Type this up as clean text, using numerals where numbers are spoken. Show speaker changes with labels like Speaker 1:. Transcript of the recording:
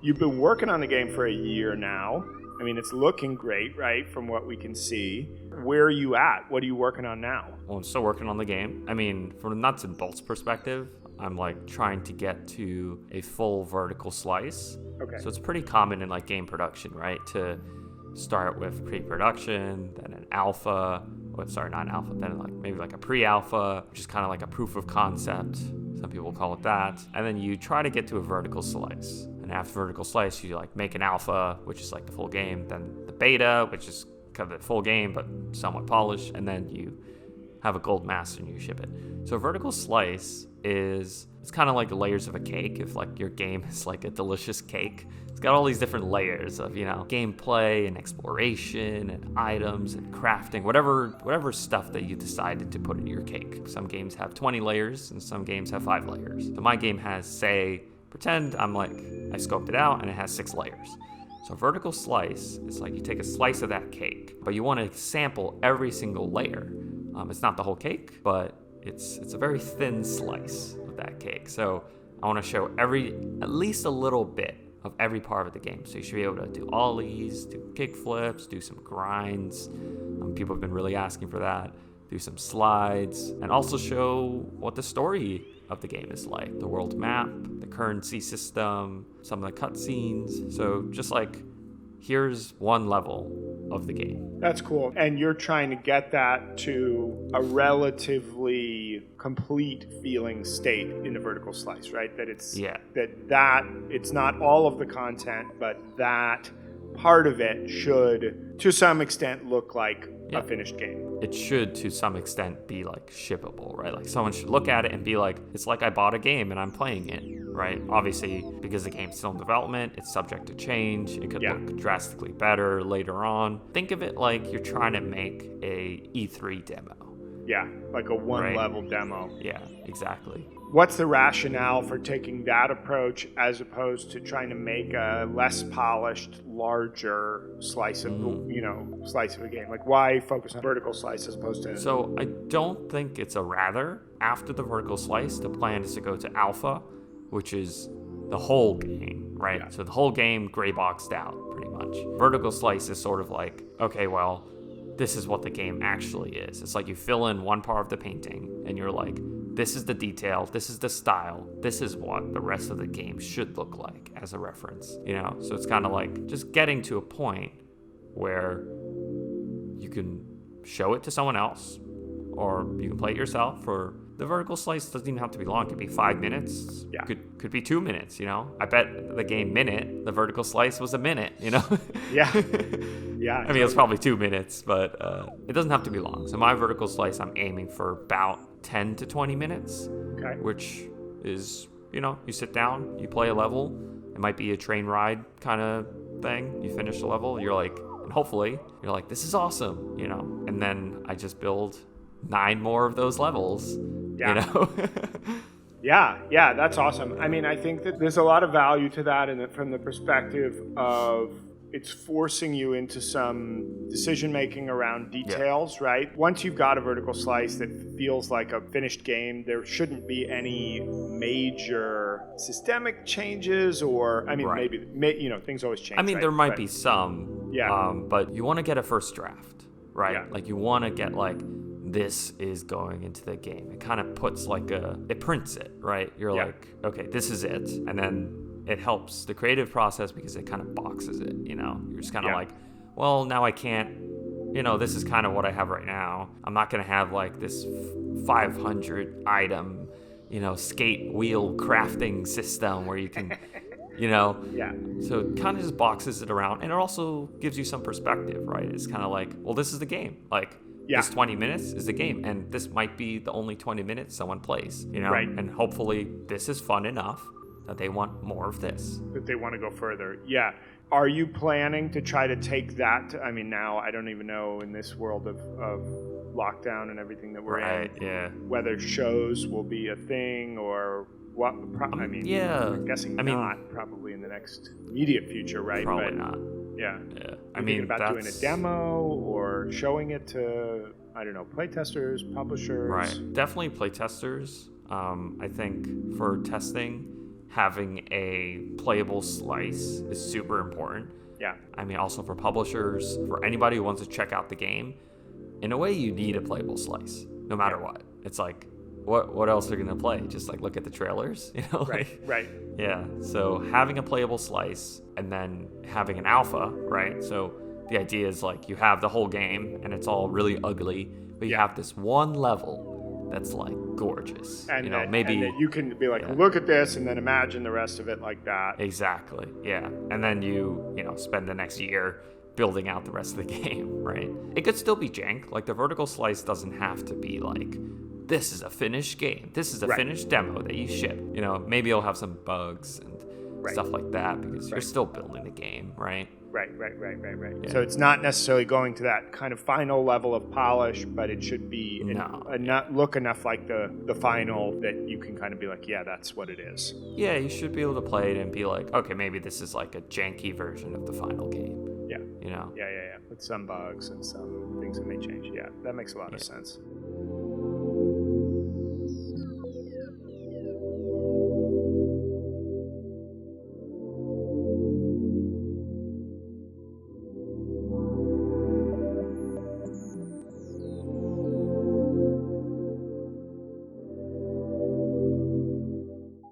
Speaker 1: You've been working on the game for a year now. I mean, it's looking great, right, from what we can see. Where are you at? What are you working on now?
Speaker 2: Well, I'm still working on the game. I mean, from a nuts and bolts perspective, I'm like trying to get to a full vertical slice.
Speaker 1: Okay.
Speaker 2: So it's pretty common in like game production, right? To start with pre-production, then an alpha. Well, sorry, not an alpha. Then like maybe like a pre-alpha, which is kind of like a proof of concept. Some people call it that. And then you try to get to a vertical slice. And after vertical slice, you like make an alpha, which is like the full game. Then the beta, which is kind of the full game, but somewhat polished. And then you have a gold master and you ship it. So a vertical slice it's kind of like the layers of a cake. If like your game is like a delicious cake, it's got all these different layers of, gameplay and exploration and items and crafting, whatever stuff that you decided to put in your cake. Some games have 20 layers and some games have 5 layers. So my game has, pretend I scoped it out and it has 6 layers. So vertical slice, it's like you take a slice of that cake, but you want to sample every single layer. It's not the whole cake, but it's a very thin slice of that cake. So I want to show at least a little bit of every part of the game. So you should be able to do ollies, do kick flips, do some grinds. People have been really asking for that. Do some slides, and also show what the story of the game is like. The world map, the currency system, some of the cutscenes. So just like, here's one level of the game.
Speaker 1: That's cool. And you're trying to get that to a relatively complete feeling state in the vertical slice, right? That it's that it's not all of the content, but that part of it should, to some extent, look like a finished game.
Speaker 2: It should, to some extent, be like shippable, right? Like someone should look at it and be like, it's like I bought a game and I'm playing it, right? Obviously, because the game's still in development, it's subject to change. It could look drastically better later on. Think of it like you're trying to make a E3 demo.
Speaker 1: Yeah, like a one-level demo.
Speaker 2: Yeah, exactly.
Speaker 1: What's the rationale for taking that approach as opposed to trying to make a less polished, larger slice of slice of a game? Like, why focus on vertical slice as opposed to?
Speaker 2: So I don't think it's a rather. After the vertical slice, the plan is to go to alpha, which is the whole game, right? Yeah. So the whole game gray boxed out, pretty much. Vertical slice is sort of like, okay, well, this is what the game actually is. It's like you fill in one part of the painting and you're like, this is the detail, this is the style, this is what the rest of the game should look like as a reference, So it's kind of like just getting to a point where you can show it to someone else or you can play it yourself. Or the vertical slice doesn't even have to be long. It could be 5 minutes. Yeah. Could be 2 minutes, I bet the game Minute, the vertical slice was a minute,
Speaker 1: Yeah. Yeah.
Speaker 2: I mean, it's probably 2 minutes, but it doesn't have to be long. So my vertical slice, I'm aiming for about 10 to 20 minutes, which is, you sit down, you play a level. It might be a train ride kind of thing. You finish the level, you're like, and hopefully you're like, this is awesome, and then I just build 9 more of those levels,
Speaker 1: Yeah, that's awesome. I mean, I think that there's a lot of value to that, and from the perspective of it's forcing you into some decision-making around details, right? Once you've got a vertical slice that feels like a finished game, there shouldn't be any major systemic changes or, I mean, maybe things always change,
Speaker 2: I mean, there might be some, but you want to get a first draft, right? Yeah. Like, you want to get, like, this is going into the game. It kind of puts, it prints it, right? You're like, okay, this is it. And then it helps the creative process because it kind of boxes it, You're just kind of like, well, now I can't, this is kind of what I have right now. I'm not going to have like this 500 item, skate wheel crafting system where you can, So it kind of just boxes it around. And it also gives you some perspective, right? It's kind of like, well, this is the game. Like, this 20 minutes is the game, and this might be the only 20 minutes someone plays, Right. And hopefully this is fun enough that they want more of this.
Speaker 1: That they want to go further. Yeah. Are you planning to try to take that I mean, now I don't even know in this world of lockdown and everything that we're in, whether shows will be a thing or what. I'm guessing not probably in the next immediate future, right?
Speaker 2: Probably not.
Speaker 1: Yeah. I mean, about doing a demo or showing it to, I don't know, playtesters, publishers.
Speaker 2: Right. Definitely playtesters. I think for testing, having a playable slice is super important.
Speaker 1: Yeah.
Speaker 2: I mean, also for publishers, for anybody who wants to check out the game, in a way, you need a playable slice, no matter what. It's like, what else are you gonna play? Just like look at the trailers, you know?
Speaker 1: Right.
Speaker 2: Yeah. So having a playable slice and then having an alpha, right? So the idea is like you have the whole game and it's all really ugly, but you have this one level that's like gorgeous.
Speaker 1: And
Speaker 2: you know,
Speaker 1: that,
Speaker 2: maybe
Speaker 1: and that you can be like, look at this, and then imagine the rest of it like that.
Speaker 2: Exactly. Yeah. And then you spend the next year building out the rest of the game, right? It could still be jank. Like the vertical slice doesn't have to be like, this is a finished game. This is a finished demo that you ship. You know, maybe it'll have some bugs and stuff like that because you're still building the game, right?
Speaker 1: Right.
Speaker 2: Yeah.
Speaker 1: So it's not necessarily going to that kind of final level of polish, but it should be look enough like the final that you can kind of be like, yeah, that's what it is.
Speaker 2: Yeah, you should be able to play it and be like, okay, maybe this is like a janky version of the final game.
Speaker 1: Yeah.
Speaker 2: You know?
Speaker 1: Yeah. With some bugs and some things that may change. Yeah, that makes a lot of sense.